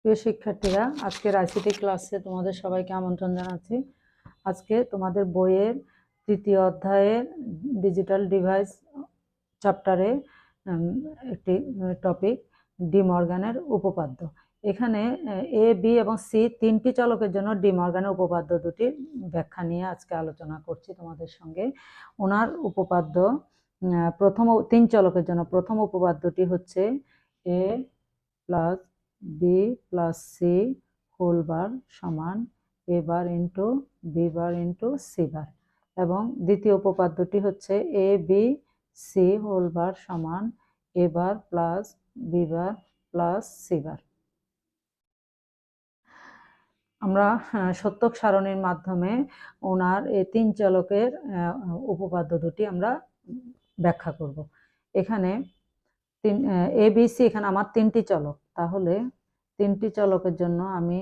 প্রিয় শিক্ষার্থীরা, আজকের আইসিটি ক্লাসে তোমাদের সবাইকে আমন্ত্রণ জানাচ্ছি। আজকে তোমাদের বইয়ের তৃতীয় অধ্যায়ের ডিজিটাল ডিভাইস চ্যাপ্টারে একটি টপিক ডি মর্গানের উপপাদ্য। এখানে এ, বি এবং সি তিনটি চলকের জন্য ডি মর্গানের উপপাদ্য দুটির ব্যাখ্যা নিয়ে আজকে আলোচনা করছি তোমাদের সঙ্গে। ওনার উপপাদ্য প্রথম তিন চলকের জন্য প্রথম উপপাদ্যটি হচ্ছে A plus B plus C whole bar সমান A bar into B bar into C bar, এবং দ্বিতীয় উপপাদ্যটি হচ্ছে A B C whole bar সমান A bar plus B bar plus C bar. আমরা সত্যক সারণীর মাধ্যমে ওনার এই তিন চলকের উপপাদ্য দুটি আমরা ব্যাখ্যা করব। এখানে এ বি সি এখানে আমার তিনটি চলক, তাহলে তিনটি চলকের জন্য আমি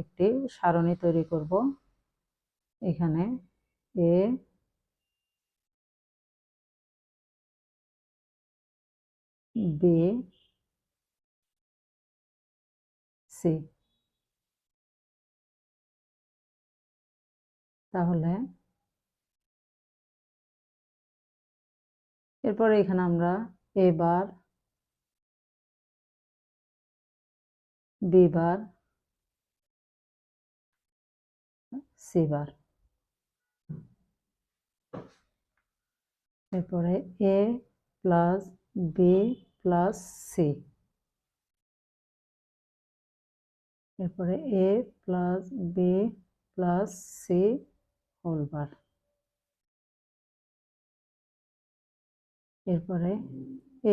একটি সারণী তৈরি করব। এখানে এ বি সি, তাহলে এরপরে এখানে আমরা এ বার বি বার সি বার, এরপরে A plus B plus C, এরপরে A plus B plus C whole bar, এরপরে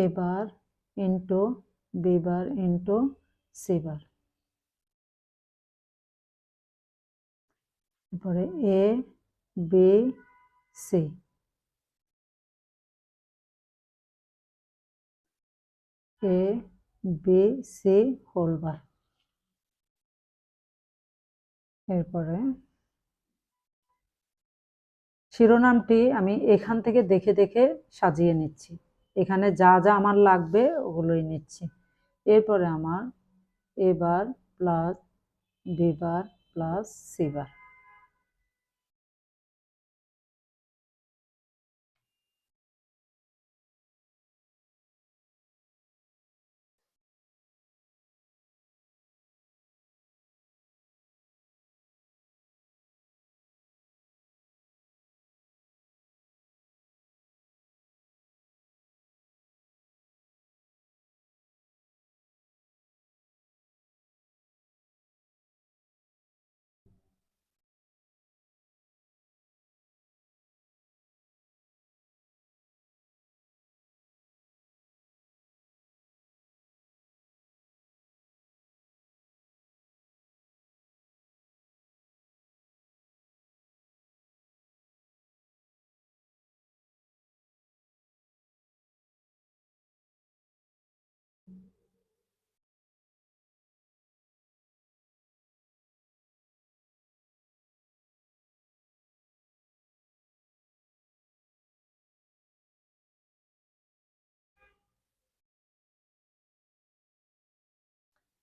A bar into B bar into C bar, এরপরে A B C, A B C whole bar. এরপরে শিরোনামটি আমি এখান থেকে দেখে দেখে সাজিয়ে নিচ্ছি, এখানে যা যা আমার লাগবে ওগুলোই নিচ্ছি। এরপরে আমার A bar plus B bar plus C bar,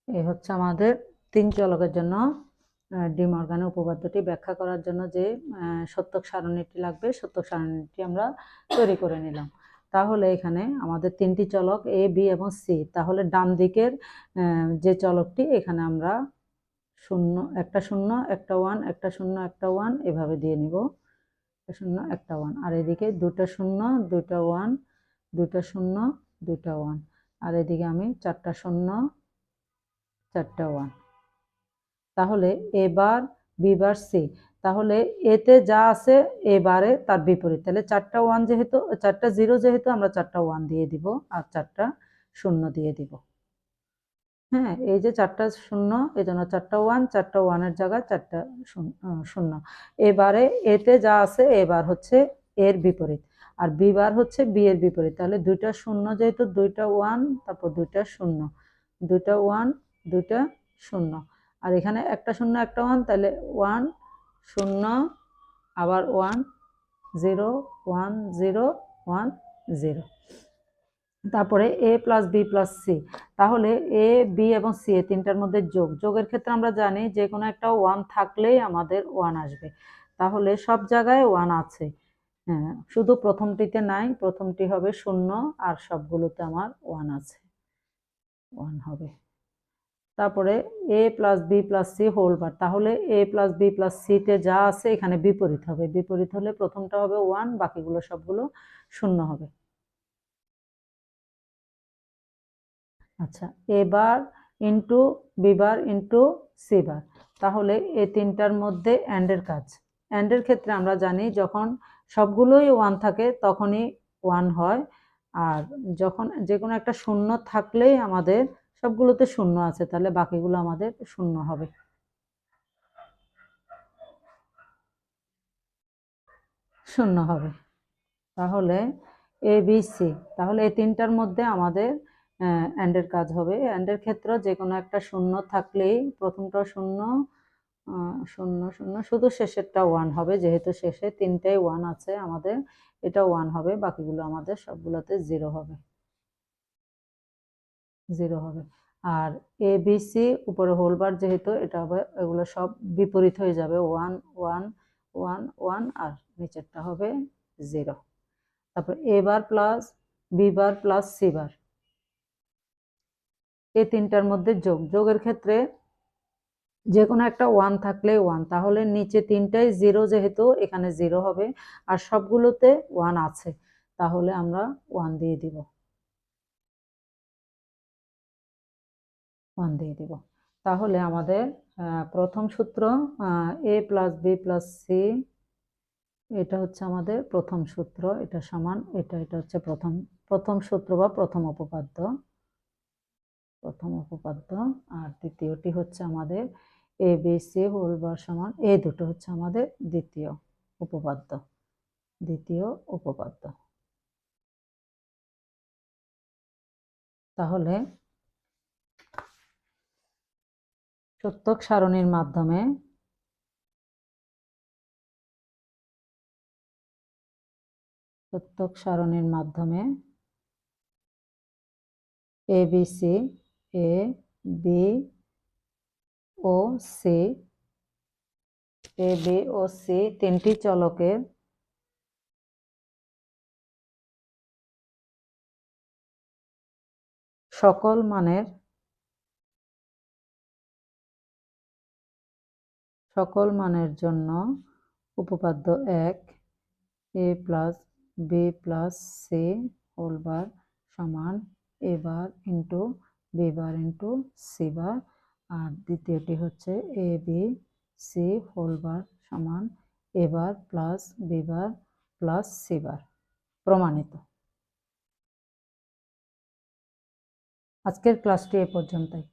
এই হচ্ছে আমাদের তিন চলকের জন্য ডি মর্গানের উপপাদ্যটি ব্যাখ্যা করার জন্য যে সত্যক সারণীটি লাগবে, সত্যক সারণীটি আমরা তৈরি করে নিলাম। তাহলে এখানে আমাদের তিনটি চলক এ বি এবং সি, তাহলে ডান দিকের যে চলকটি এখানে আমরা শূন্য একটা শূন্য একটা ওয়ান একটা শূন্য একটা ওয়ান এভাবে দিয়ে নিব, একটা শূন্য একটা ওয়ান, আর এদিকে দুটা শূন্য দুইটা ওয়ান দুটা শূন্য দুইটা ওয়ান, আর এদিকে আমি চারটা শূন্য চারটা ওয়ান। তাহলে এবার বি বার সি, তাহলে এতে যা আছে এবারে তার বিপরীত, তাহলে চারটা ওয়ান যেহেতু চারটা জিরো যেহেতু আমরা চারটা ওয়ান দিয়ে দিব আর চারটা শূন্য দিয়ে দিব। হ্যাঁ, এই যে চারটা শূন্য এই জন্য চারটা ওয়ান, চারটা ওয়ানের জায়গায় চারটা শূন্য। এবারে এতে যা আছে এবার হচ্ছে এর বিপরীত, আর বি বার হচ্ছে বি এর বিপরীত, তাহলে দুইটা শূন্য যেহেতু দুইটা ওয়ান তারপর দুইটা শূন্য, দুইটা ওয়ান দুইটা শূন্য, আর এখানে একটা শূন্য একটা ওয়ান, তাহলে ওয়ান শূন্য আবার one zero one zero one zero. তারপরে A plus B plus C, তাহলে এ বি এবং সি এ তিনটার মধ্যে যোগের ক্ষেত্রে আমরা জানি যে কোনো একটা ওয়ান থাকলেই আমাদের ওয়ান আসবে, তাহলে সব জায়গায় ওয়ান আছে। হ্যাঁ, শুধু প্রথমটিতে নাই, প্রথমটি হবে 0 আর সবগুলোতে আমার ওয়ান আছে, ওয়ান হবে। তারপরে A plus B plus C whole bar, তাহলে এ প্লাস বি প্লাস সিতে যা আছে এখানে বিপরীত হবে, বিপরীত হলে প্রথমটা হবে ওয়ান, বাকিগুলো সবগুলো 0 হবে। আচ্ছা, A bar into B bar into C bar, তাহলে এই তিনটার মধ্যে অ্যান্ডের কাজ। অ্যান্ডের ক্ষেত্রে আমরা জানি যখন সবগুলোই ওয়ান থাকে তখনই ওয়ান হয়, আর যখন যে কোনো একটা শূন্য থাকলেই আমাদের সবগুলোতে 0 আছে, তাহলে বাকিগুলো আমাদের 0 হবে। শূন্য হবে। তাহলে এ বি সি, তাহলে এই তিনটার মধ্যে আমাদের অ্যান্ডের কাজ হবে। অ্যান্ডের ক্ষেত্রে যে কোনো একটা শূন্য থাকলেই প্রথমটা 0 0 0, শুধু শেষেরটা ওয়ান হবে, যেহেতু শেষে তিনটাই ওয়ান আছে আমাদের, এটা ওয়ান হবে, বাকিগুলো আমাদের সবগুলোতে 0 হবে, 0 হবে। আর এ বি সি উপরে হোল বার যেহেতু, এটা হবে, এগুলো সব বিপরীত হয়ে যাবে, 1 1 1 1, আর নিচেরটা হবে 0। তারপর A bar plus B bar plus C bar, এই তিনটার মধ্যে যোগের ক্ষেত্রে যে কোনো একটা ওয়ান থাকলে ওয়ান, তাহলে নিচে তিনটাই 0 যেহেতু এখানে 0 হবে, আর সবগুলোতে ওয়ান আছে, তাহলে আমরা ওয়ান দিয়ে দিব, ওয়ান দিয়ে দিব। তাহলে আমাদের প্রথম সূত্র এ প্লাস বি প্লাস সি, এটা হচ্ছে আমাদের প্রথম সূত্র, এটা সমান এটা, এটা হচ্ছে প্রথম সূত্র বা প্রথম উপপাদ্য, আর দ্বিতীয়টি হচ্ছে আমাদের এ বি সি হোল বার সমান, এই দুটো হচ্ছে আমাদের দ্বিতীয় উপপাদ্য, তাহলে সত্যক সারণীর মাধ্যমে A B C, A B ও সি, তিনটি চলকের সকল মানের জন্য উপপাদ্য 1 A plus B plus C whole bar সমান A bar into B bar into C bar, আর দ্বিতীয়টি হচ্ছে A B C whole bar সমান A bar plus B bar plus C bar, প্রমাণিত। আজকের ক্লাসটি এ পর্যন্তই।